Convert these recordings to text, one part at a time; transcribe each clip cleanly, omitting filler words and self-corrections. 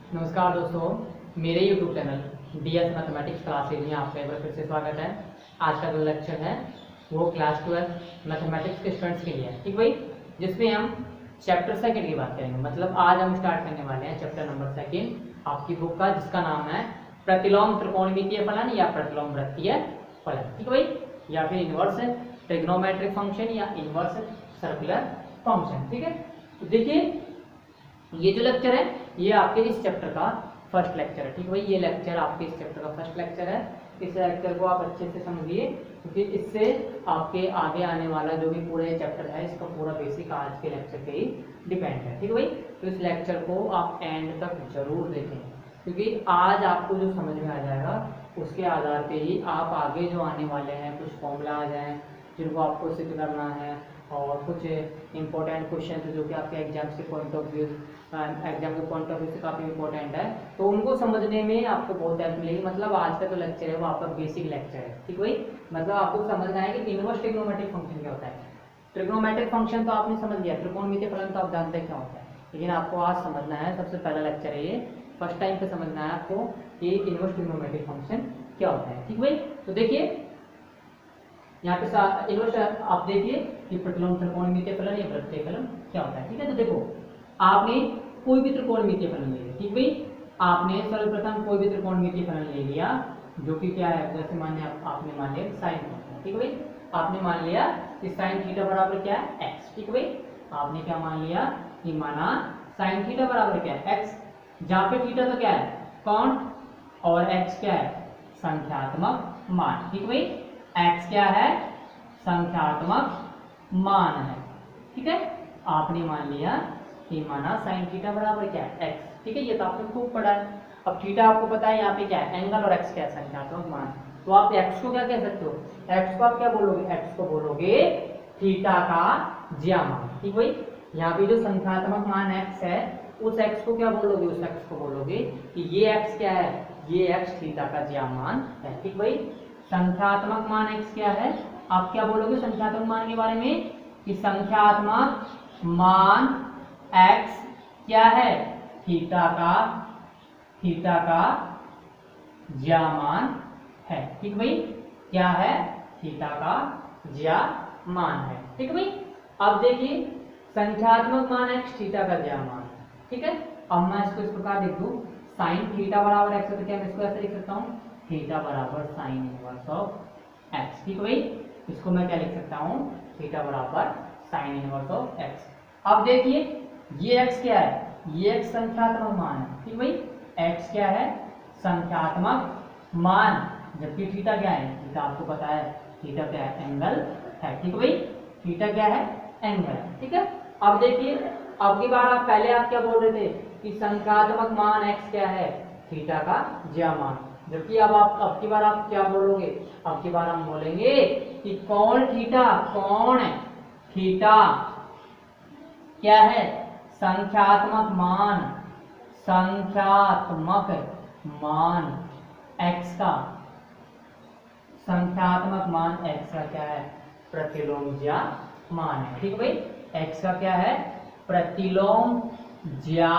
नमस्कार दोस्तों, मेरे YouTube channel DS mathematics classes में आपका एक बार फिर से स्वागत है। आज का जो लेक्चर है वो क्लास 12 मैथमेटिक्स के स्टूडेंट्स के लिए है, ठीक भाई, जिसमें हम चैप्टर सेकंड की बात करेंगे। मतलब आज हम स्टार्ट करने वाले हैं चैप्टर नंबर सेकंड आपकी बुक का, जिसका नाम है प्रतिलोम त्रिकोणमितीय फलन या प्रतिलोम वृत्तीय फलन, ठीक भाई, या फिर इनवर्स ट्रिग्नोमेट्रिक फंक्शन या इनवर्स सर्कुलर फंक्शन। ठीक है, तो देखिए ये जो लेक्चर है ये आपके इस चैप्टर का फर्स्ट लेक्चर है, ठीक भाई। ये लेक्चर आपके इस चैप्टर का फर्स्ट लेक्चर है। इस लेक्चर को आप अच्छे से समझिए, क्योंकि इससे आपके आगे आने वाला जो भी पूरे चैप्टर है इसका पूरा बेसिक आज के लेक्चर पे ही डिपेंड है, ठीक भाई। तो इस लेक्चर को आप एंड तक जरूर देखें, क्योंकि आज आपको जो समझ में आ जाएगा उसके आधार पे ही आप आगे जो आने वाले हैं कुछ फॉर्मूला आ जाए जिनको आपको सिद्ध करना है, और कुछ इंपॉर्टेंट क्वेश्चन जो कि आपके एग्जाम्स के पॉइंट ऑफ व्यू से काफ़ी इंपॉर्टेंट है, तो उनको समझने में आपको बहुत हेल्प मिलेगी। मतलब आज का जो लेक्चर है वो आपका बेसिक लेक्चर है, ठीक भाई। मतलब आपको समझना है कि इनवर्स ट्रिग्नोमेट्रिक फंक्शन क्या होता है। ट्रिग्नोमेट्रिक फंक्शन तो आपने समझ लिया, त्रिकोणमितीय फलन तो आप जानते हैं क्या होता है, लेकिन आपको आज समझना है, सबसे पहला लेक्चर है ये, फर्स्ट टाइम पे समझना है आपको कि इनवर्स ट्रिग्नोमेट्रिक फंक्शन क्या होता है, ठीक भाई। तो देखिए यहाँ पे इनवर्स आप देखिए कि प्रतिलोम त्रिकोणमितीय फलन या वृत्तीय फलन क्या होता है, ठीक है। तो देखो आपने कोई भी त्रिकोणमितीय फलन ले लिया, ठीक भाई। आपने सर्वप्रथम कोई भी त्रिकोणमितीय फलन ले लिया जो कि क्या है, जैसे आपने मान लिया साइन फंक्शन, ठीक भाई। आपने मान लिया कि साइन थीटा बराबर क्या है, एक्स, ठीक भाई। आपने क्या मान लिया कि माना साइन थीटा बराबर क्या है, एक्स, जहाँ पे थीटा तो क्या है कांस्टेंट और एक्स क्या है संख्यात्मक मान, ठीक भाई। एक्स क्या है संख्यात्मक मान है, ठीक है। आपने मान लिया कि माना साइन थीटा बराबर क्या है एक्स, ठीक है। ये तो आपने खूब पढ़ा है। अब थीटा आपको पता है यहाँ पे क्या है एंगल, और एक्स क्या है संख्यात्मक मान। तो आप एक्स को क्या कह सकते हो, एक्स को आप क्या बोलोगे, एक्स को बोलोगे थीटा का ज्या मान, ठीक भाई। यहाँ पे जो संख्यात्मक मान एक्स है उस एक्स को क्या बोलोगे, उस एक्स को बोलोगे कि ये एक्स क्या है, ये एक्स थीटा का ज्या मान है, ठीक भाई। संख्यात्मक मान x क्या है, आप क्या बोलोगे संख्यात्मक मान के बारे में कि संख्यात्मक मान x क्या है थीटा का ज्या मान है, ठीक भाई। क्या है थीटा का ज्या मान है, ठीक भाई। अब देखिए संख्यात्मक मान x थीटा का ज्या मान है, ठीक है। अब मैं इसको इस प्रकार लिख दूं साइन थीटा बराबर x, तो क्या मैं इसको ऐसे लिख सकता हूँ थीटा बराबर साइन इनवर्स ऑफ एक्स, ठीक भाई। इसको मैं क्या लिख सकता हूँ थीटा बराबर साइन इनवर्स ऑफ एक्स। अब देखिए ये एक्स क्या है, ये एक्स संख्यात्मक मान है, ठीक भाई। एक्स क्या है संख्यात्मक मान, जबकि थीटा क्या है, थीटा आपको पता है थीटा क्या है एंगल है, ठीक भाई। थीटा क्या है एंगल, ठीक है। अब देखिए अब की बार आप पहले आप क्या बोल रहे थे कि संख्यात्मक मान एक्स क्या है थीटा का ज्या मान, जबकि अब की बार आप क्या बोलोगे, अब की बार हम बोलेंगे कि कौन थीटा क्या है संख्यात्मक मान x का, संख्यात्मक मान x का क्या है प्रतिलोम ज्या मान है, ठीक भाई। x का क्या है प्रतिलोम ज्या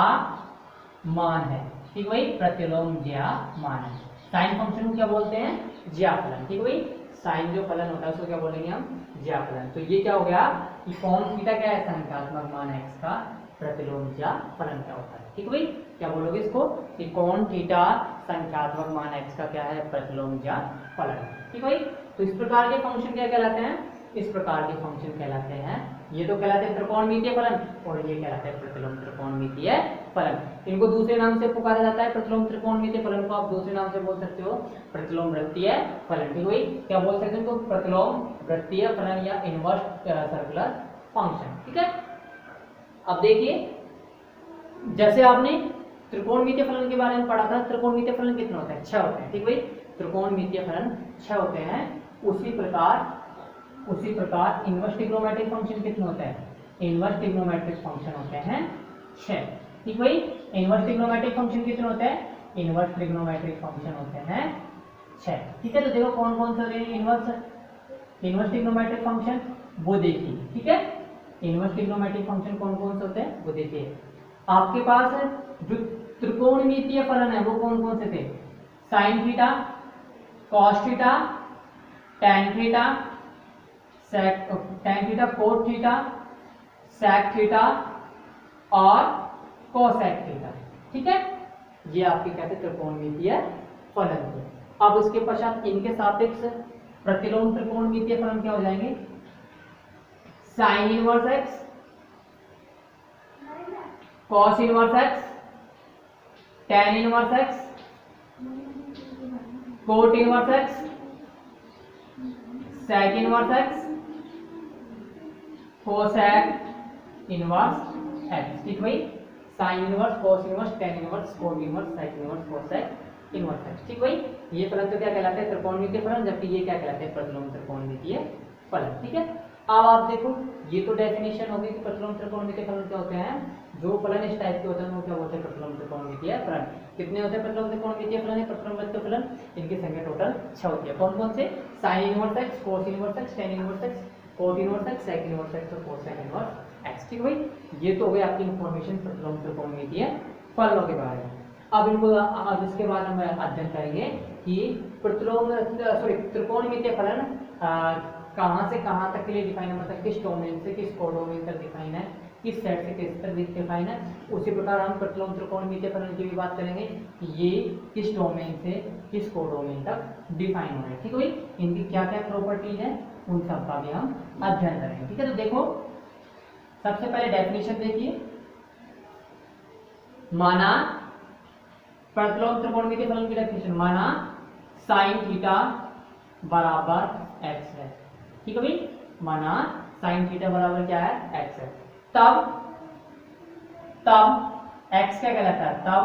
मान है, ठीक भाई, प्रतिलोम ज्या मान है। साइन फंक्शन को क्या बोलते हैं ज्या फलन, ठीक भाई। साइन जो फलन होता है उसको क्या बोलेंगे हम ज्या फलन। तो ये क्या हो गया कि कौन थीटा क्या है संख्यात्मक मान x का प्रतिलोम ज्या फलन क्या होता है, ठीक भाई। क्या बोलोगे इसको कि कौन थीटा संख्यात्मक मान x का क्या है प्रतिलोम ज्या फलन, ठीक भाई। तो इस प्रकार के फंक्शन क्या कहलाते हैं, इस प्रकार के फंक्शन कहलाते हैं, ये तो कहलाते हैं त्रिकोणमितीय फलन और ये कहलाते हैं प्रतिलोम त्रिकोणमितीय फलन। इनको दूसरे नाम से पुकारा जाता है, प्रतिलोम त्रिकोणमितीय फलन को आप दूसरे नाम से बोल सकते हो प्रतिलोम वृत्तीय फलन, ठीक भाई। क्या बोल सकते हैं इनको प्रतिलोम वृत्तीय फलन या इनवर्स सर्कुलर फंक्शन, ठीक है। अब देखिए जैसे आपने त्रिकोणमितीय फलन के बारे में पढ़ा था, त्रिकोणमितीय फलन कितने होते हैं 6 होते हैं, ठीक भाई। त्रिकोणमितीय फलन 6 होते हैं। उसी प्रकार इनवर्स ट्रिग्नोमेट्रिक फंक्शन कितने होते हैं, इनवर्स ट्रिग्नोमेट्रिक फंक्शन होते हैं 6, ठीक भाई। इनवर्स ट्रिग्नोमेट्रिक फंक्शन कितने होते हैं, इनवर्स ट्रिग्नोमेट्रिक फंक्शन होते हैं 6, ठीक है। तो देखो कौन कौन से इनवर्स ट्रिग्नोमेट्रिक फंक्शन वो देखिए, ठीक है। इनवर्स ट्रिग्नोमेट्रिक फंक्शन कौन कौन से होते हैं वो देखिए। आपके पास जो त्रिकोण त्रिकोणमितीय फलन है वो कौन कौन से थे? Sine theta, cos theta, tan theta, tan theta, cot theta, sec theta और कोसेक थीटा। ठीक है, ये आपके कहते हैं त्रिकोणमितीय फलन थे। अब उसके पश्चात इनके सापेक्ष प्रतिलोम त्रिकोणमितीय फलन क्या हो जाएंगे? Sine inverse x, cos inverse x, tan inverse x, cot inverse x, sec inverse x, cosec inverse x. ठीक भाई, sine inverse, cos inverse, tan inverse, cot inverse, sec inverse, cosec inverse x. ठीक भाई, ये फलन तो क्या कहलाते हैं? त्रिकोणमितीय फलन, जबकि ये क्या कहलाते हैं? प्रतिलोम त्रिकोणमितीय फलन। ठीक है, अब आप देखो, ये तो डेफिनेशन हो गई कि प्रतिलोम त्रिकोणमितीय फलन क्या होते हैं। जो फलन इस टाइप के होते हैं वो क्या होते हैं? प्रतिलोम त्रिकोणमितीय फलन। कितने होते हैं प्रतिलोम त्रिकोणमितीय फलन? प्रतिलोम फलन इनकी संख्या टोटल 6 होती है। कौन कौन से? Sine inverse x, cos inverse x, tan inverse x, cot inverse x, sec inverse x और कोसेक इनवर्स एक्स। ठीक भाई, ये तो हो गई आपकी इंफॉर्मेशन प्रतिलोम त्रिकोणमितीय फलनों के बारे में। अब इनको अब इसके बाद हम अध्ययन करेंगे कि प्रतिलोम त्रिकोणमितीय फलन कहाँ से कहाँ तक के लिए डिफाइन है, मतलब किस डोमेन से किस कोडोमेन तक डिफाइन है, किस सेट से किस तक डिफाइन है। उसी प्रकार हम प्रतिलोम त्रिकोणमितीय फलन की भी बात करेंगे कि ये किस डोमेन से किस कोडोमेन तक डिफाइन हो रहे हैं। ठीक है भाई, इनकी क्या क्या प्रॉपर्टीज है उन सब का भी हम अध्ययन करेंगे। ठीक है, तो देखो सबसे पहले डेफिनेशन देखिए। माना प्रतिलोम त्रिकोणमितीय फलन की डेफिनेशन, माना साइन थीटा बराबर एक्स है। ठीक है भाई, माना साइन थीटा बराबर क्या है? एक्स है। तब एक्स क्या कहलाता है? तब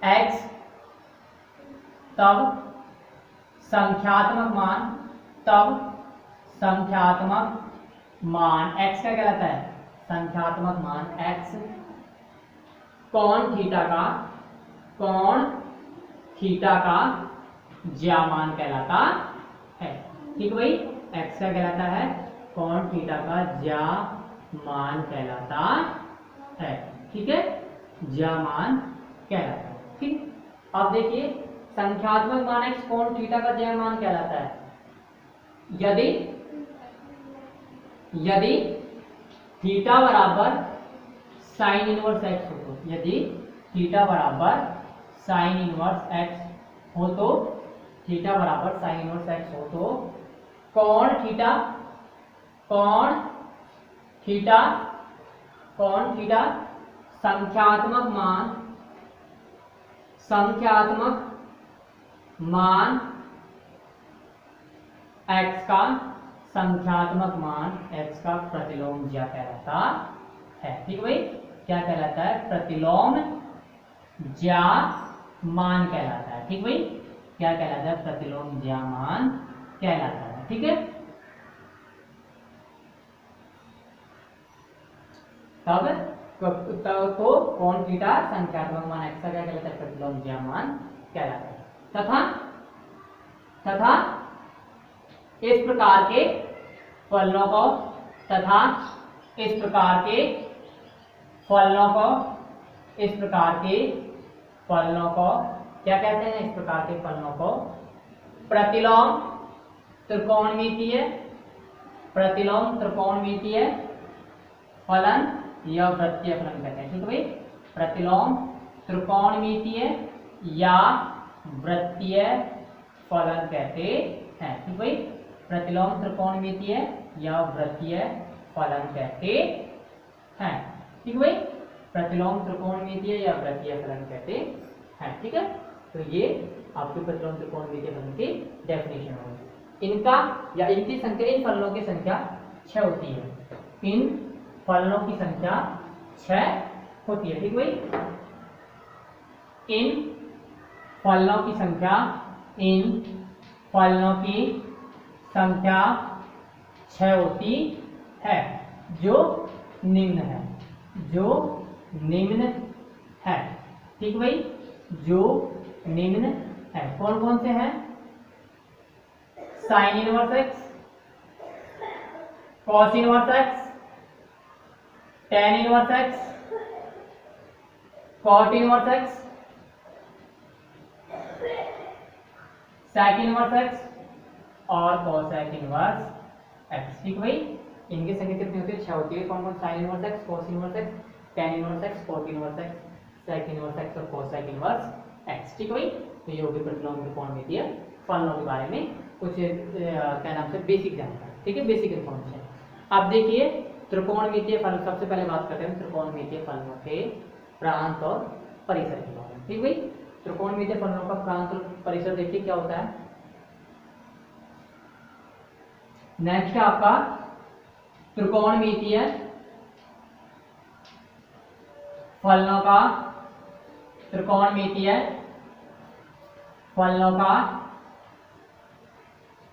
एक्स, तब संख्यात्मक मान, तब संख्यात्मक मान एक्स क्या कहलाता है? संख्यात्मक मान एक्स कोण थीटा का ज्यामान कहलाता है। ठीक भाई, एक्स क्या कहलाता है? कोण थीटा का ज्यामान कहलाता है। ठीक है, ज्यामान कहलाता है। ठीक, अब देखिए संख्यात्मक मान एक्स कोण थीटा का ज्यामान कहलाता है यदि थीटा बराबर साइन इनवर्स एक्स हो तो, यदि थीटा बराबर साइन इनवर्स एक्स हो तो, थीटा बराबर साइन इनवर्स एक्स हो तो कोण थीटा संख्यात्मक मान एक्स का, संख्यात्मक मान एक्स का प्रतिलोम ज्या कहलाता है। ठीक भाई, क्या कहलाता है? प्रतिलोम ज्या मान कहलाता है। ठीक भाई, क्या कहलाता है? प्रतिलोम ज्या मान कहलाता है। ठीक है, तब तो कोण थीटा संख्यात्मक मान एक्स का क्या कहलाता है? प्रतिलोम ज्या मान कहलाता है। तथा इस प्रकार के फलनों को क्या कहते हैं? इस प्रकार के फलनों को प्रतिलोम त्रिकोणमितीय फलन या वृत्तीय फलन कहते हैं। ठीक है भाई, प्रतिलोम त्रिकोणमितीय या वृत्तीय फलन कहते हैं। ठीक भाई, प्रतिलोम त्रिकोणमितीय या वृत्तीय फलन कहते हैं। ठीक भाई, प्रतिलोम त्रिकोणमितीय या वृत्तीय फलन कहते हैं। ठीक है, तो ये आपके प्रतिलोम त्रिकोणमितीय फलन की डेफिनेशन होगी। इनका या इनकी संख्या, इन फलनों की संख्या 6 होती है। इन फलनों की संख्या 6 होती है। ठीक भाई, इन फलनों की संख्या 6 होती है, जो निम्न है। ठीक भाई, जो निम्न है। कौन कौन से हैं? Sign inverse x, cos inverse x, tan inverse x, cot inverse x, sec inverse x और cosec इनवर्स x। ठीक भाई, इनकी संख्या कितनी होती है? 6 होती है। कौन कौन? sin inverse x, cos inverse x, tan inverse x, cot inverse x, sec inverse x और cosec इनवर्स x। ठीक भाई, तो ये होगी प्रतिलोम त्रिकोणमितीय फलनों के बारे में कुछ क्या नाम से बेसिक जानकारी। ठीक है, बेसिक इन्फॉर्मेशन। अब देखिए त्रिकोणमितीय फलन, सबसे पहले बात करते हैं त्रिकोणमितीय फलनों के प्रांत और परिसर के बारे में। ठीक भाई, त्रिकोणमितीय फलनों का प्रांत और परिसर देखिए क्या होता है। नेक्स्ट है आपका त्रिकोणमितीय फलनों का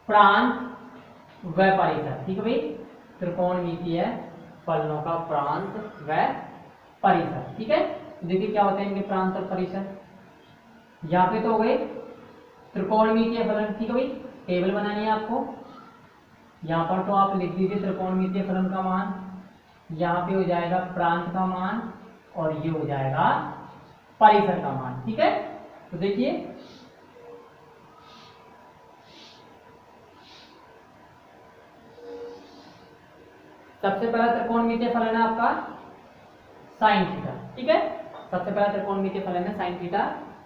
प्रांत व परिसर। ठीक है भाई, त्रिकोणमितीय फलनों का प्रांत व परिसर। ठीक है, देखिए क्या होते हैं इनके प्रांत और परिसर। यहाँ पे तो हो गए त्रिकोणमितीय फलन। ठीक है भाई, टेबल बनानी है आपको। यहाँ पर तो आप लिख दीजिए त्रिकोणमितीय फलन का मान, यहाँ पे हो जाएगा प्रांत का मान और ये हो जाएगा परिसर का मान। ठीक है, तो देखिए सबसे पहला त्रिकोणमितीय फलन है आपका साइन थीटा। ठीक है, सबसे पहला त्रिकोणमितीय फलन है साइन थीटा,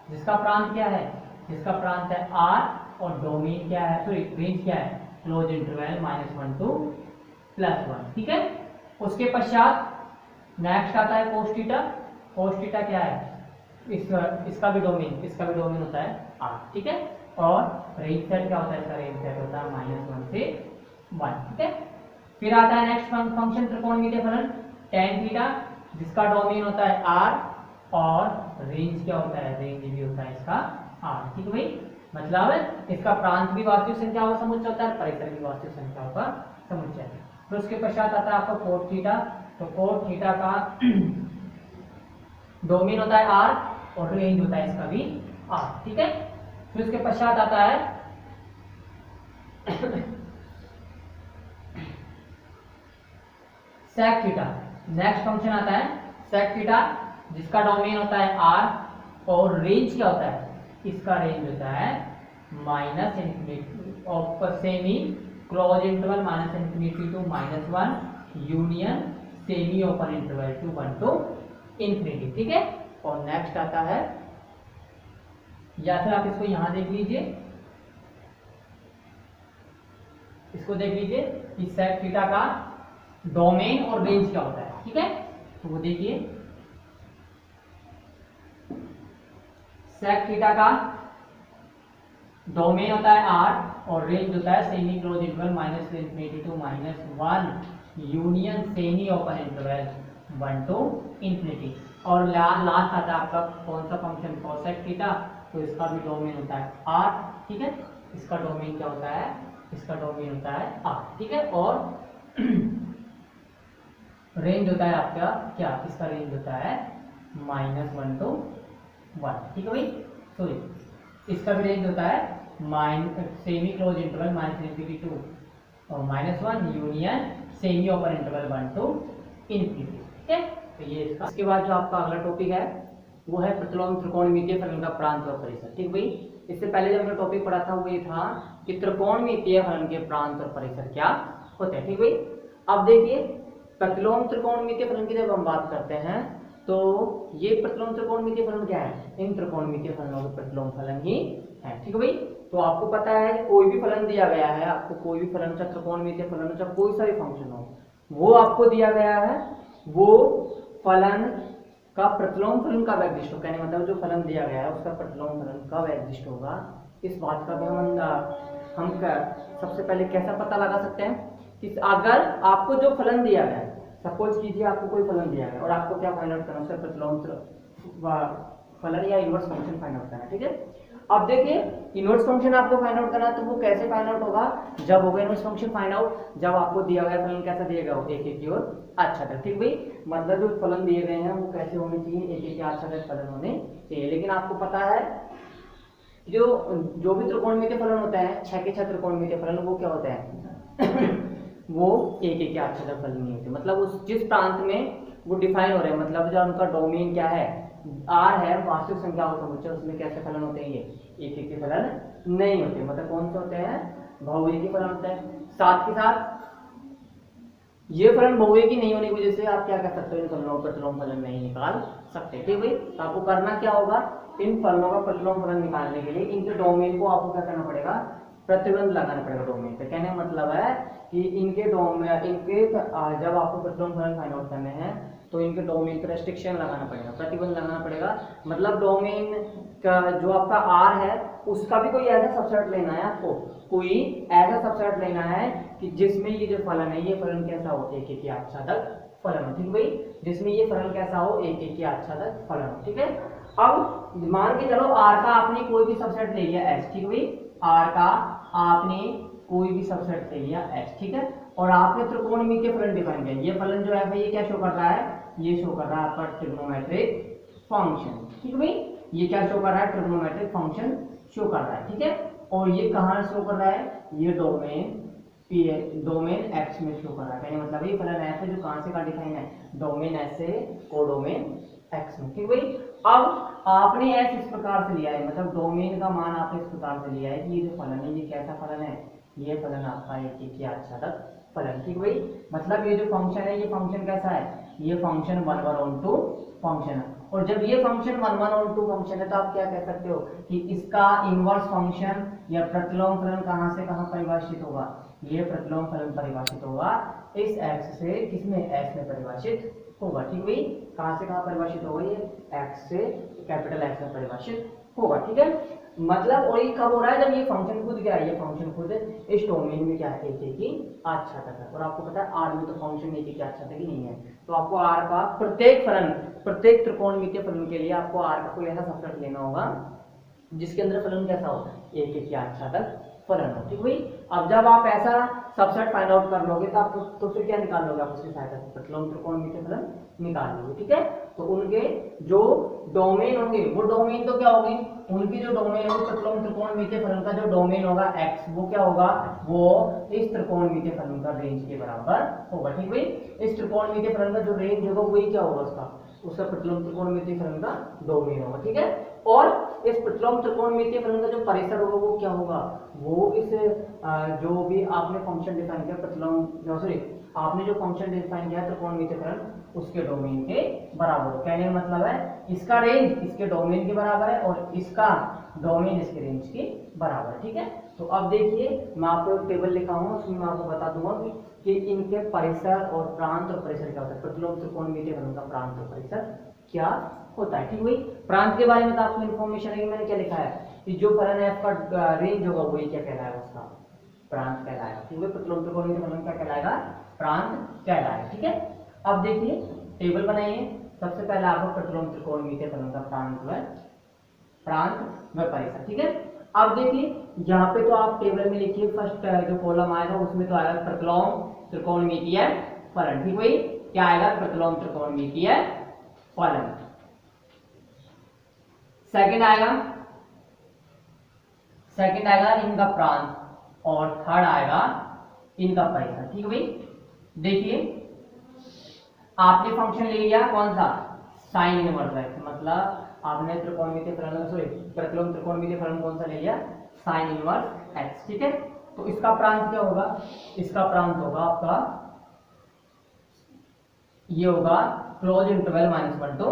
जिसका प्रांत क्या है? जिसका प्रांत है r और डोमेन क्या है? सॉरी, रेंज क्या है? Close interval -1 to +1। ठीक है, उसके पश्चात नेक्स्ट आता है कोस थीटा। कोस थीटा क्या है? इसका भी डोमेन होता है r। ठीक है, और रेंज सेट क्या होता है? इसका रेंज सेट होता है -1 से 1। ठीक है, फिर आता है नेक्स्ट फंक्शन त्रिकोणमितीय फलन tan थीटा, जिसका डोमेन होता है r और रेंज क्या होता है? रेंज भी होता है इसका r। ठीक है भाई, मतलब इसका प्रांत भी वास्तविक संख्याओं का समुच्चय होता है, परिसर भी वास्तविक संख्याओं का समुच्चय है। फिर उसके पश्चात आता है आपका कोट थीटा। तो कोट थीटा का डोमेन होता है r और रेंज होता है इसका भी r। ठीक है, फिर उसके पश्चात आता है sec थीटा। नेक्स्ट फंक्शन आता है sec थीटा, जिसका डोमेन होता है r और रेंज क्या होता है? इसका रेंज होता है -∞ of semi closed interval -∞ to -1 union semi open interval to 1 to ∞। ठीक है, और नेक्स्ट आता है, या फिर आप इसको यहां देख लीजिए, इसको देख लीजिए कि sec थीटा का डोमेन और रेंज क्या होता है। ठीक है, तो वो देखिए sec थीटा का डोमेन होता है r और रेंज होता है semi closed interval -∞ to -1 union semi open interval 1 to ∞। और लास्ट आता है आपका कौन सा फंक्शन? cosec theta. तो इसका भी डोमेन होता है r। ठीक है, इसका डोमेन क्या होता है? इसका डोमेन होता है r। ठीक है, और रेंज होता है आपका क्या? इसका रेंज होता है -1 to 1। ठीक है भाई, सॉरी, इसका भी रेंज होता है semi closed interval -∞ to -1 union semi open interval 1 to ∞। ठीक है, तो ये इसके बाद जो आपका अगला टॉपिक है वो है प्रतिलोम त्रिकोणमितीय फलन का प्रांत और परिसर। ठीक भाई, इससे पहले जब हमने टॉपिक पढ़ा था वो ये था कि त्रिकोणमितीय फलन के प्रांत और परिसर क्या होते हैं। ठीक भाई, अब देखिए प्रतिलोम त्रिकोणमितीय फलन की जब हम बात करते हैं तो ये प्रतिलोम त्रिकोणमितीय फलन क्या है? इन त्रिकोणमितीय फलनों के प्रतिलोम फलन ही है। ठीक है भाई, तो आपको पता है कि कोई भी फलन दिया गया है, आपको कोई भी फलन, चाहे त्रिकोणमितीय फलन हो, चाहे कोई सा भी फंक्शन हो, वो आपको दिया गया है, वो फलन का प्रतिलोम फलन कब एग्जिस्ट होगा, कहने मतलब जो फलन दिया गया है उसका प्रतिलोम फलन कब एग्जिस्ट होगा, इस बात का भी हम सबसे पहले कैसा पता लगा सकते हैं कि अगर आपको जो फलन दिया गया है, सपोज कीजिए आपको कोई फलन दिया गया और आपको क्या फाइंड आउट करना है? उसका प्रतिलोम फलन या इनवर्स फंक्शन फाइंड आउट करना है। ठीक है, अब देखिए इनवर्स फंक्शन आपको फाइंड आउट करना है तो वो कैसे फाइंड आउट होगा? जब होगा इनवर्स फंक्शन फाइंड आउट जब आपको दिया गया फलन कैसा दिया गया हो? एक एक की ओर अच्छा था। ठीक भाई, मतलब जो फलन दिए गए हैं वो कैसे होने चाहिए? एक एक के अच्छा फलन होने चाहिए। लेकिन आपको पता है जो भी त्रिकोणमितीय फलन होता है, 6 के 6 त्रिकोणमितीय फलन, वो क्या होता है? वो एक एक के आच्छादक फलन नहीं होते। मतलब उस जिस प्रांत में वो डिफाइन हो रहे हैं, मतलब जो उनका डोमेन क्या है, आर है, वास्तविक संख्या हो समुच्चय, उसमें कैसे फलन होते हैं, ये एक के फलन नहीं होते, मतलब कौन से होते हैं, बहुएकी फलन होते हैं। साथ के साथ ये फलन बहुएकी नहीं होने की वजह से आप क्या कर सकते हो, इन फलनों का प्रतिलोम फलन नहीं निकाल सकते। ठीक भाई, तो आपको करना क्या होगा, इन फलनों का प्रतिलोम फलन निकालने के लिए इनके डोमेन को आपको क्या करना पड़ेगा, प्रतिबंध लगाना पड़ेगा डोमेन पे। कहने का मतलब है कि इनके जब आपको प्रतिलोम फलन फाइंड आउट करने हैं तो इनके डोमेन पे रेस्ट्रिक्शन लगाना पड़ेगा, प्रतिबंध लगाना पड़ेगा। मतलब डोमेन का जो आपका आर है उसका भी कोई ऐसा सबसेट लेना है, आपको कोई ऐसा सबसेट लेना है कि जिसमें ये जो फलन है ये फलन कैसा हो, एक एक की आच्छादक फलन हो। ठीक भाई, जिसमें ये फलन कैसा हो, एक एक की आच्छादक फलन हो। ठीक है, अब मान के चलो आर का आपने कोई भी सबसेट ले लिया एच। ठीक भाई, आर का आपने कोई भी सबसेट ले लिया एच। ठीक है, और आपने त्रिकोणमितीय फलन डिफाइन किया। ये फलन जो है भाई ये क्या शो कर रहा है, ये शो कर रहा है आपका ट्रिग्नोमेट्रिक फंक्शन। ठीक है भाई, ये क्या शो कर रहा है, ट्रिग्नोमेट्रिक फंक्शन शो कर रहा है। ठीक है, और ये कहाँ शो कर रहा है, ये डोमेन एक्स में शो कर रहा है। मतलब ये फलन एफ है जो कहाँ से का डिफाइन है, डोमेन एस से कोडोमेन एक्स में। ठीक भाई, अब आपने एस इस प्रकार से लिया है, मतलब डोमेन का मान आपने इस प्रकार से लिया है कि ये जो फलन है ये कैसा फलन है, ये फलन आपका एक एक की आच्छादक फलन। ठीक भाई, मतलब ये जो फंक्शन है ये फंक्शन कैसा है, ये फंक्शन 1/2 फंक्शन है। और जब ये फंक्शन 1/2 फंक्शन है तो आप क्या कह सकते हो कि इसका इनवर्स फंक्शन या प्रतिलोम फलन कहाँ से कहाँ परिभाषित होगा, ये प्रतिलोम फलन परिभाषित होगा इस एक्स से, किसमें, एक्स में परिभाषित होगा। ठीक भाई, कहाँ से कहाँ परिभाषित होगा, ये एक्स से कैपिटल एक्स में परिभाषित होगा। ठीक है, मतलब और ये कब हो रहा है, जब ये फंक्शन खुद क्या है, ये फंक्शन खुद इस डोमेन में क्या है, एक एक की आच्छादक है। और आपको पता है आर में तो फंक्शन एक एक की आच्छादक ही नहीं है, तो आपको आर का प्रत्येक फलन, प्रत्येक त्रिकोणमितीय फलन के लिए आपको आर का कोई ऐसा सबसेट लेना होगा जिसके अंदर फलन कैसा हो, एक एक की आच्छादक फलन हो। ठीक भाई, अब जब आप ऐसा सबसेट फाइंड आउट कर लोगे तो आप तो फिर क्या निकाल लोगे, आप उसकी सहायता से प्रतिलोम त्रिकोणमितीय फलन निकाल लोगे। ठीक है, तो उनके जो डोमेन होंगे वो डोमेन तो क्या होगी, उनकी जो डोमेन होगी प्रतिलोम त्रिकोणमितीय फलन का जो डोमेन होगा x, वो क्या होगा, वो इस त्रिकोणमितीय फलन का रेंज के बराबर होगा। ठीक भाई, इस त्रिकोणमितीय फलन का जो रेंज होगा वही क्या होगा, उसका प्रतिलोम त्रिकोणमितीय फलन का डोमेन होगा। ठीक है, और इस प्रतिलोम त्रिकोणमितीय फलन का जो परिसर होगा वो क्या होगा, वो इस जो भी आपने फंक्शन डिफाइन किया प्रतिलोम, सॉरी आपने जो फंक्शन डिफाइन किया त्रिकोणमितीय फलन उसके डोमेन के बराबर। कहने का मतलब है इसका रेंज इसके डोमेन के बराबर है और इसका डोमेन इसके रेंज के बराबर। ठीक है, तो अब देखिए मैं आपको एक टेबल लिखा हूँ, उसमें मैं आपको बता दूंगा कि इनके परिसर और प्रांत और परिसर क्या होता है, प्रतिलोम त्रिकोणमितीय फलन का प्रांत और परिसर क्या होता है। ठीक भाई, प्रांत के बारे में तो आपको इन्फॉर्मेशन है, मैंने क्या लिखा है कि जो फलन है आपका रेंज होगा वही क्या कहलाएगा, उसका प्रांत कहलाएगा। ठीक है, प्रतिलोम त्रिकोणमितीय फलन क्या कहलाएगा, प्रांत कहलाएगा। ठीक है, अब देखिए टेबल बनाइए, सबसे पहले आपको प्रतिलोम त्रिकोणमितीय फलन का प्रांत व परिसर। ठीक है, अब देखिए यहाँ पे तो आप टेबल में लिखिए, फर्स्ट जो कॉलम आएगा उसमें तो आएगा प्रतिलोम त्रिकोणमितीय फलन। ठीक भाई, क्या आएगा, प्रतिलोम त्रिकोणमितीय फलन। सेकंड आएगा इनका प्रांत और थर्ड आएगा इनका परिसर। ठीक है भाई, देखिए आपने फंक्शन ले लिया कौन सा, साइन इनवर्स एक्स, मतलब आपने त्रिकोणमितीय फलन, सॉरी प्रतिलोम त्रिकोणमितीय फलन कौन सा ले लिया, साइन इनवर्स एक्स। ठीक है, तो इसका प्रांत क्या होगा, इसका प्रांत होगा आपका, ये होगा क्लोज इंटरवल -1 to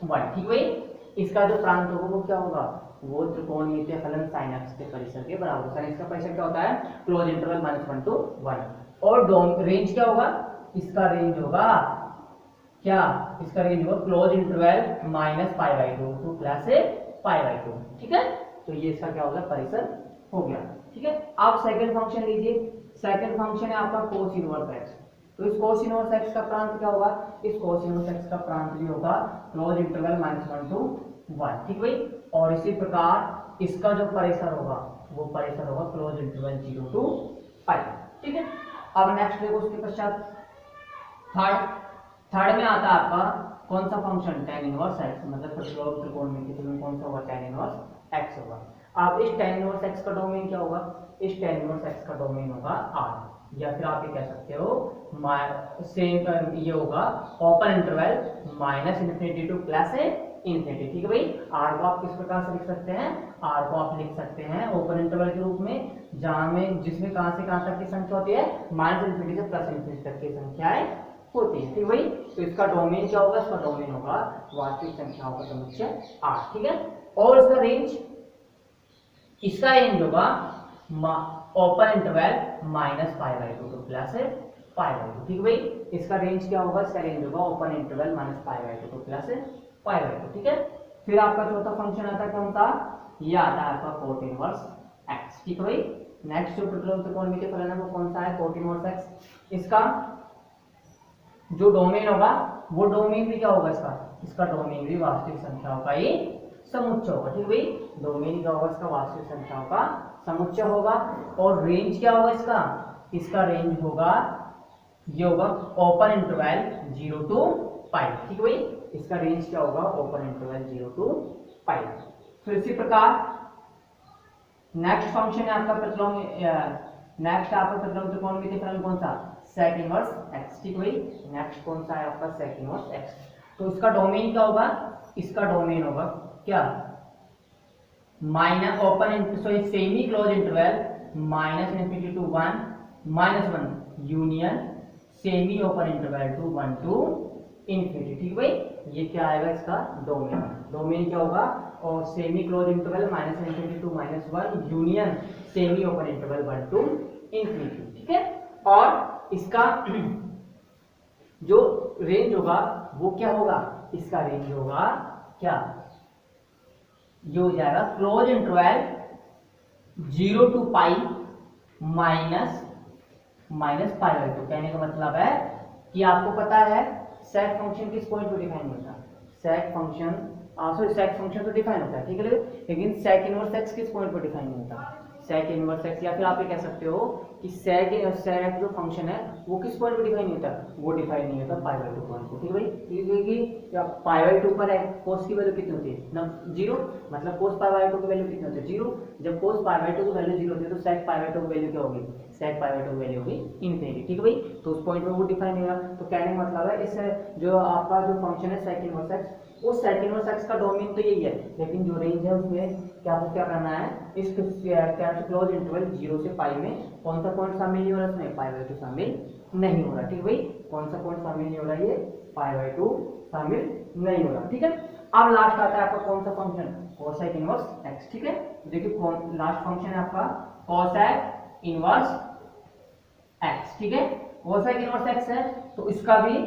1। ठीक भाई, इसका जो प्रांत होगा वो क्या होगा, वो त्रिकोणमितीय फलन sin x के परिसर के बराबर। sin x का परिसर क्या होता है, क्लोज इंटरवल -1 to 1। और रेंज क्या होगा, इसका रेंज होगा क्या, इसका रेंज होगा क्लोज इंटरवल -π/2 to +π/2। ठीक है, तो ये इसका क्या होगा, परिसर हो गया। ठीक है, आप सेकंड फंक्शन लीजिए, सेकंड फंक्शन है आपका cos इनवर्स x, तो इस cos इनवर्स x का प्रांत क्या होगा, इस cos इनवर्स x का प्रांत भी होगा क्लोज इंटरवल -1 to 1। ठीक भाई, और इसी प्रकार इसका जो परिसर होगा वो परिसर होगा क्लोज इंटरवल 0 to π। ठीक है, अब नेक्स्ट देखो उसके पश्चात थर्ड में आता है आपका कौन सा फंक्शन, tan इनवर्स x, मतलब प्रतिलोम त्रिकोणमितीय फलन कौन सा होगा, tan इनवर्स x होगा। अब इस tan इनवर्स x का डोमेन क्या होगा, इस tan इनवर्स x का डोमेन होगा R। या फिर आप ये कह सकते हो सेम ये होगा open interval minus infinity two plus infinity. ठीक है भाई, आर को आप किस प्रकार से लिख सकते हैं, आर को आप लिख सकते हैं ओपन इंटरवल के रूप में, जहां में जिसमें कहां से कहां तक की संख्या होती है, माइनस इन्फिनिटी से प्लस इन्फिनिटी तक की संख्याएं होती है। ठीक है भाई, तो इसका डोमेन क्या होगा, इसका डोमेन होगा वास्तविक संख्याओं का समुच्चय आर। ठीक है, और इसका रेंज, इसका रेंज होगा open interval minus pi by to two plus pi by to. ठीक है भाई, इसका रेंज क्या होगा, इसका रेंज होगा open interval minus pi by to two plus pi by to. ठीक है, फिर आपका चौथा फंक्शन आता है कौन सा, ये आता है आपका कोट इनवर्स एक्स। ठीक है भाई, नेक्स्ट जो प्रतिलोम त्रिकोणमितीय फलन है वो कौन सा है, कोट इनवर्स एक्स। इसका जो डोमेन होगा वो डोमेन भी क्या होगा, इसका डोमेन भी वास्तविक संख्याओं का ही समुच्चय होगा। ठीक है भाई, डोमेन क्या होगा, इसका वास्तविक संख्याओं का समुच्चय होगा। और रेंज क्या होगा इसका रेंज होगा, ये होगा ओपन इंटरवल 0 टू पाई। ठीक है भाई, इसका रेंज क्या होगा, ओपन इंटरवल 0 टू पाई। फिर इसी प्रकार नेक्स्ट फंक्शन है आपका प्रतिलोम, नेक्स्ट आपका प्रतिलोम त्रिकोणमितीय फलन कौन सा, सेक इनवर्स एक्स। ठीक है भाई, नेक्स्ट कौन सा है आपका सेक इनवर्स एक्स। तो इसका डोमेन क्या होगा, इसका डोमेन होगा क्या, minus open sorry semi closed interval minus infinity to 1 minus 1 union semi open interval to 1 to infinity. ठीक है भाई, ये क्या आएगा इसका डोमेन, डोमेन क्या होगा, और semi closed interval minus infinity to minus 1 union semi open interval 1 to infinity. ठीक है, और इसका जो रेंज होगा वो क्या होगा, इसका रेंज होगा क्या, ये हो जाएगा closed interval 0 to pi minus pi by two. कहने का मतलब है कि आपको पता है सेक फंक्शन किस पॉइंट पे डिफाइन होता है, सेक फंक्शन सेक फंक्शन तो डिफाइन होता है, ठीक है, लेकिन सेक इनवर्स एक्स किस पॉइंट पे डिफाइन नहीं होता, सेक इनवर्स एक्स, या फिर आप ये कह सकते हो कि सेक जो फंक्शन है वो किस पॉइंट पे डिफाइन नहीं होता, वो डिफाइन नहीं होता पाई बाई टू पॉइंट पे। ठीक है भाई, क्योंकि पाई बाई टू पर कोस की वैल्यू कितनी होती है ना, 0, मतलब कोस पाई बाई टू की वैल्यू कितनी होती है, 0। जब कोस पाई बाई टू की वैल्यू 0 होती है तो सेक पाई बाई टू की वैल्यू क्या होगी, सेक पाई बाई टू की वैल्यू होगी इनफिनिटी। ठीक है भाई, तो उस पॉइंट पे वो डिफाइन नहीं होगा। तो कहने का मतलब है इस जो आपका जो फंक्शन है सेक इनवर्स एक्स, उस सेक इनवर्स एक्स का डोमेन तो यही है, लेकिन जो रेंज है उसमें क्या करना है, इस क्लोज इंटरवल 0 से पाई में कौन सा पॉइंट शामिल नहीं हो रहा, इसमें पाई बाई टू शामिल नहीं हो रहा। ठीक है भाई, कौन सा पॉइंट शामिल नहीं हो रहा, ये पाई बाई टू शामिल नहीं हो रहा। ठीक है, अब लास्ट आता है आपका कौन सा फंक्शन, कोसेक इनवर्स एक्स। ठीक है, देखिए कौन लास्ट फंक्शन है आपका कोसेक इनवर्स एक्स। ठीक है, कोसेक इनवर्स एक्स है, तो इसका भी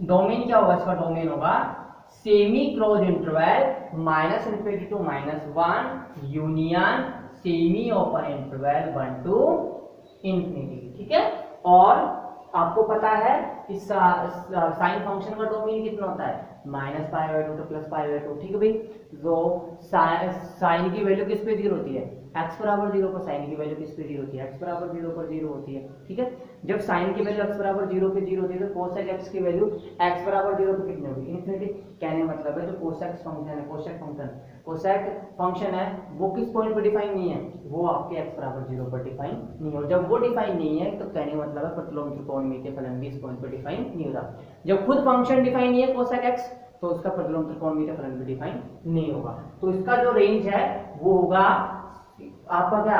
डोमेन क्या होगा, इसका डोमेन होगा semi closed interval minus infinity to minus 1 union semi open interval 1 to infinity. ठीक है, और आपको पता है कि साइन फंक्शन का डोमेन कितना होता है, माइनस पाई बाई टू तो प्लस पाई बाई टू। ठीक है भाई, जो साइन की वैल्यू किस पे 0 होती है, x बराबर 0 पर साइन की वैल्यू किस पे 0 होती है, x बराबर 0 पर 0 होती है। ठीक है, जब साइन की वैल्यू x बराबर 0 पे 0 होती है तो कोसेक x की वैल्यू x बराबर 0 पे कितनी होगी, इन्फिनिटी। कहने मतलब है जो कोसेक फंक्शन है, कोसेक फंक्शन है वो किस पॉइंट पे डिफाइन नहीं है, वो आपके x बराबर 0 पर डिफाइन नहीं हो। जब वो डिफाइन नहीं है तो कहने मतलब है प्रतिलोम त्रिकोणमितीय फलन भी इस पॉइंट पे डिफाइन नहीं होता। जब खुद फंक्शन डिफाइन नहीं है कोसेक x, तो उसका प्रतिलोम त्रिकोणमितीय फलन भी डिफाइन नहीं होगा। तो इसका जो रेंज है वो होगा आपका क्या,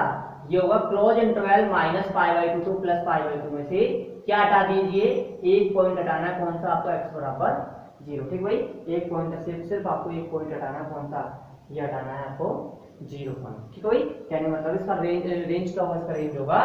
ये होगा close interval minus pi by to two plus pi by to में से क्या हटा दीजिए, एक पॉइंट हटाना है, कौन सा आपका x बराबर 0। ठीक भाई, एक पॉइंट सिर्फ आपको एक पॉइंट हटाना है, कौन सा, ये हटाना है आपको 0 पॉइंट। ठीक है भाई, कहने मतलब इसका रेंज क्या होगा, इसका रेंज होगा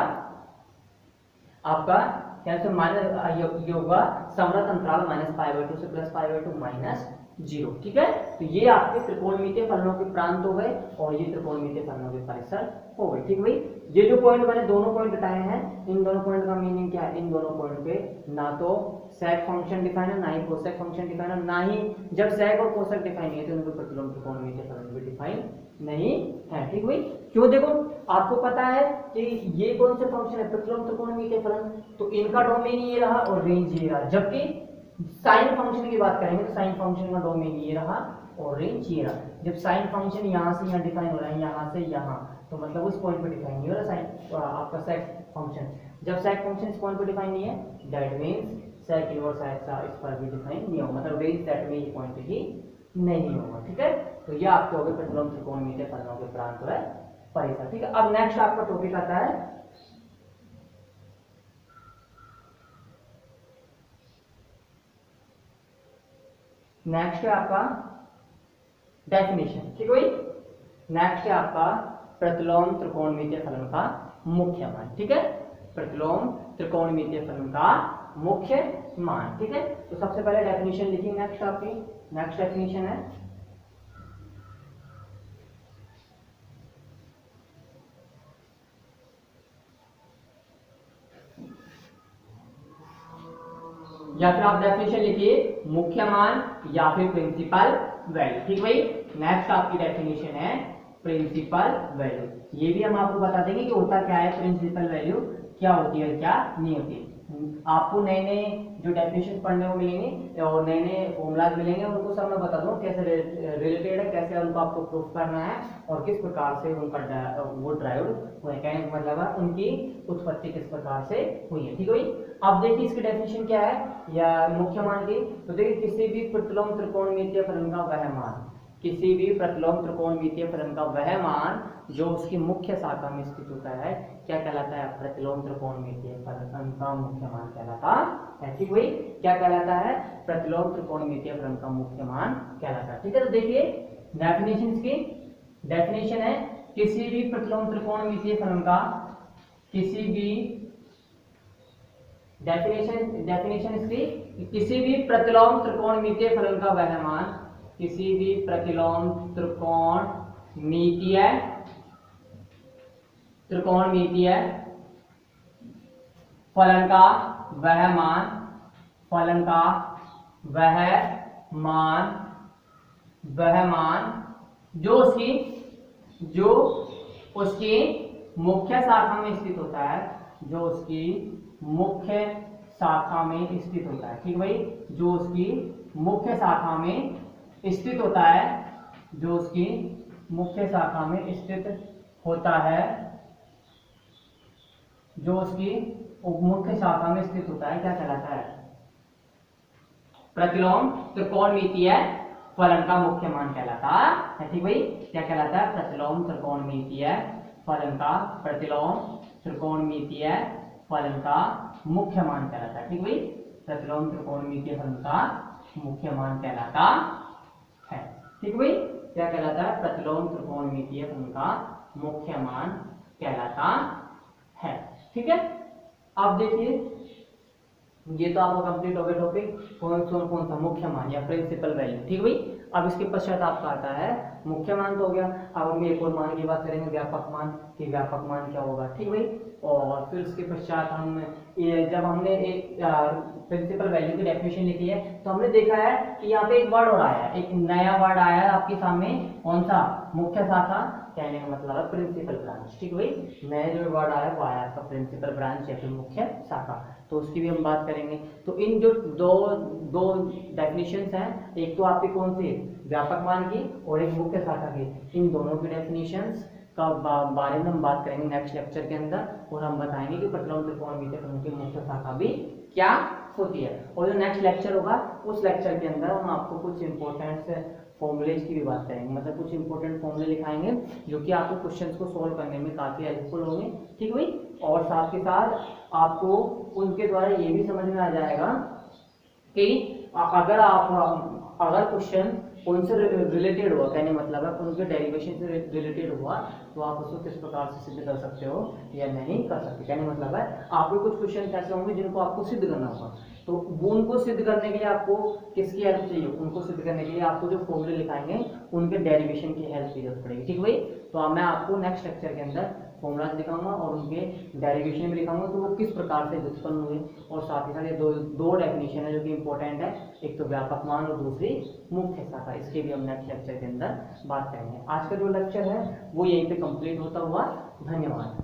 आपका कैसे माइनस ये होगा समरत अंतराल माइनस पाई बाई टू से plus pi by to minus 0। ठीक है, तो ये आपके त्रिकोणमितीय फलनों के प्रांत हो गए और ये त्रिकोणमितीय फलनों के परिसर हो गए। ठीक भाई, ये जो पॉइंट मैंने दोनों पॉइंट बताए हैं, इन दोनों पॉइंट का मीनिंग क्या है, इन दोनों पॉइंट पे ना तो सेक फंक्शन डिफाइन है, ना ही कोसेक फंक्शन डिफाइन है, ना ही जब सेक और कोसेक डिफाइन है तो उनको प्रतिलोम त्रिकोणमितीय फलन भी डिफाइन नहीं है। ठीक भाई, क्यों, देखो आपको पता है कि ये कौन से फंक्शन है, प्रतिलोम त्रिकोणमितीय फलन, तो इनका डोमेन ये रहा और रेंज ये रहा। जबकि साइन फंक्शन की बात करेंगे तो साइन फंक्शन का डोमेन ये रहा और रेंज ये रहा। जब साइन फंक्शन यहाँ से यहाँ डिफाइन हो रहा है, यहाँ से यहाँ, तो मतलब उस पॉइंट पे डिफाइन नहीं हो रहा साइन आपका सेक फंक्शन। जब सेक फंक्शन इस पॉइंट पे डिफाइन नहीं है, that means sec inverse x इस पर भी डिफाइन नहीं होगा, मतलब रेंज सेट में ये पॉइंट ही नहीं होगा। ठीक है, तो ये आपके हो गए प्रतिलोम त्रिकोणमितीय फलनों के प्रांत व परिसर। ठीक है, अब नेक्स्ट आपका टॉपिक आता है नेक्स्ट है आपका डेफिनेशन। ठीक है भाई, नेक्स्ट है आपका प्रतिलोम त्रिकोणमितीय फलन का मुख्य मान। ठीक है, प्रतिलोम त्रिकोणमितीय फलन का मुख्य मान। ठीक है, तो सबसे पहले डेफिनेशन लिखिए। नेक्स्ट आपकी नेक्स्ट डेफिनेशन है या फिर आप डेफिनेशन लिखिए मुख्य मान या फिर प्रिंसिपल वैल्यू। ठीक भाई, नेक्स्ट आपकी डेफिनेशन है प्रिंसिपल वैल्यू। ये भी हम आपको बता देंगे कि होता क्या है प्रिंसिपल वैल्यू, क्या होती है क्या नहीं होती। आपको नए नए जो डेफिनेशन पढ़ने को मिलेंगे और नए नए फॉर्मूलाज मिलेंगे, उनको सब मैं बता दूं कैसे रिलेटेड है, कैसे उनको आपको प्रूफ करना है और किस प्रकार से उनका वो ड्राइव्ड हुए, कहने का मतलब है उनकी उत्पत्ति किस प्रकार से हुई है। ठीक है भाई, अब देखिए इसकी डेफिनेशन क्या है या मुख्य मान की। तो देखिए किसी भी प्रतिलोम त्रिकोणमितीय फलन का वह मान, किसी भी प्रतिलोम त्रिकोणमितीय फलन का वह मान जो उसकी मुख्य शाखा में स्थित होता है क्या कहलाता है, प्रतिलोम त्रिकोणमितीय फलन का मुख्य मान कहलाता है। ठीक भाई, क्या कहलाता है, प्रतिलोम त्रिकोणमितीय फलन का मुख्य मान कहलाता है। ठीक है, तो देखिए डेफिनेशन की डेफिनेशन है किसी भी प्रतिलोम त्रिकोणमितीय फलन का, किसी भी डेफिनेशन इसकी किसी भी प्रतिलोम त्रिकोणमितीय फलन का वह मान, किसी भी प्रतिलोम त्रिकोणमितीय फलन का वह मान, फलन का वह मान जो उसकी मुख्य शाखा में स्थित होता है, जो उसकी मुख्य शाखा में स्थित होता है। ठीक भाई, जो उसकी मुख्य शाखा में स्थित होता है, जो उसकी मुख्य शाखा में स्थित होता है, जो उसकी मुख्य शाखा में स्थित होता है क्या कहलाता है, प्रतिलोम त्रिकोणमितीय फलन का मुख्य मान कहलाता है। ठीक भाई, क्या कहलाता है, प्रतिलोम त्रिकोणमितीय फलन का, प्रतिलोम त्रिकोणमितीय फलन का मुख्य मान कहलाता है। ठीक भाई, प्रतिलोम त्रिकोणमितीय फलन का मुख्य मान कहलाता है। ठीक भाई, क्या कहलाता है, प्रतिलोम त्रिकोणमितीय फलन का मुख्य मान कहलाता है। ठीक है, अब देखिए ये तो आपका कंप्लीट हो गया टॉपिक कौन सा मुख्य मान या प्रिंसिपल वैल्यू। ठीक भाई, अब इसके पश्चात आपका आता है मुख्य मान तो हो गया। अब हम एक और मान की बात करेंगे, व्यापक मान, कि व्यापक मान क्या होगा। ठीक भाई, और फिर उसके पश्चात हम जब हमने एक प्रिंसिपल वैल्यू की डेफिनेशन लिखी है तो हमने देखा है कि यहाँ पे एक वर्ड और आया है, एक नया वर्ड आया है आपके सामने, कौन सा, मुख्य शाखा, कहने का मतलब है प्रिंसिपल ब्रांच। ठीक भाई, नया जो वर्ड आया है वो आया आपका प्रिंसिपल ब्रांच या फिर मुख्य शाखा, तो उसकी भी हम बात करेंगे। तो इन जो दो डेफिनेशंस हैं, एक तो आपकी कौन सी व्यापक मान की और एक मुख्य शाखा की, इन दोनों की डेफिनेशंस का बारे में हम बात करेंगे नेक्स्ट लेक्चर के अंदर, और हम बताएंगे कि प्रतिलोम त्रिकोणमितीय फलन की मुख्य शाखा भी क्या होती है। और जो नेक्स्ट लेक्चर होगा उस लेक्चर के अंदर हम आपको कुछ इंपॉर्टेंट फॉर्मूलेज की भी बात करेंगे, मतलब कुछ इंपॉर्टेंट फॉर्मूले लिखाएंगे जो कि आपको क्वेश्चंस को सॉल्व करने में काफी हेल्पफुल होंगे। ठीक भाई, और साथ के साथ आपको उनके द्वारा ये भी समझ में आ जाएगा कि अगर क्वेश्चन उनसे रिलेटेड हुआ, कहने मतलब है उनके डेरिवेशन से रिलेटेड हुआ, तो आप उसको किस प्रकार से सिद्ध कर सकते हो या नहीं कर सकते। कहने मतलब है आपके कुछ क्वेश्चन ऐसे होंगे जिनको आपको सिद्ध करना होगा, तो वो उनको सिद्ध करने के लिए आपको किसकी हेल्प चाहिए, उनको सिद्ध करने के लिए आपको जो फॉर्मूले लिखाएंगे उनके डेरिवेशन की हेल्प की जरूरत पड़ेगी। ठीक भाई, तो मैं आपको नेक्स्ट लेक्चर के अंदर फॉर्मूलाज दिखाऊंगा और उनके डेरिवेशन भी दिखाऊंगा कि वो किस प्रकार से व्युत्पन्न हुए, और साथ ही साथ ये दो डेफिनेशन है जो कि इंपॉर्टेंट है, एक तो व्यापक मान और दूसरी मुख्य शाखा, इसके भी हम नेक्स्ट लेक्चर के अंदर बात करेंगे। आज का जो लेक्चर है वो यहीं पे कंप्लीट होता हुआ, धन्यवाद।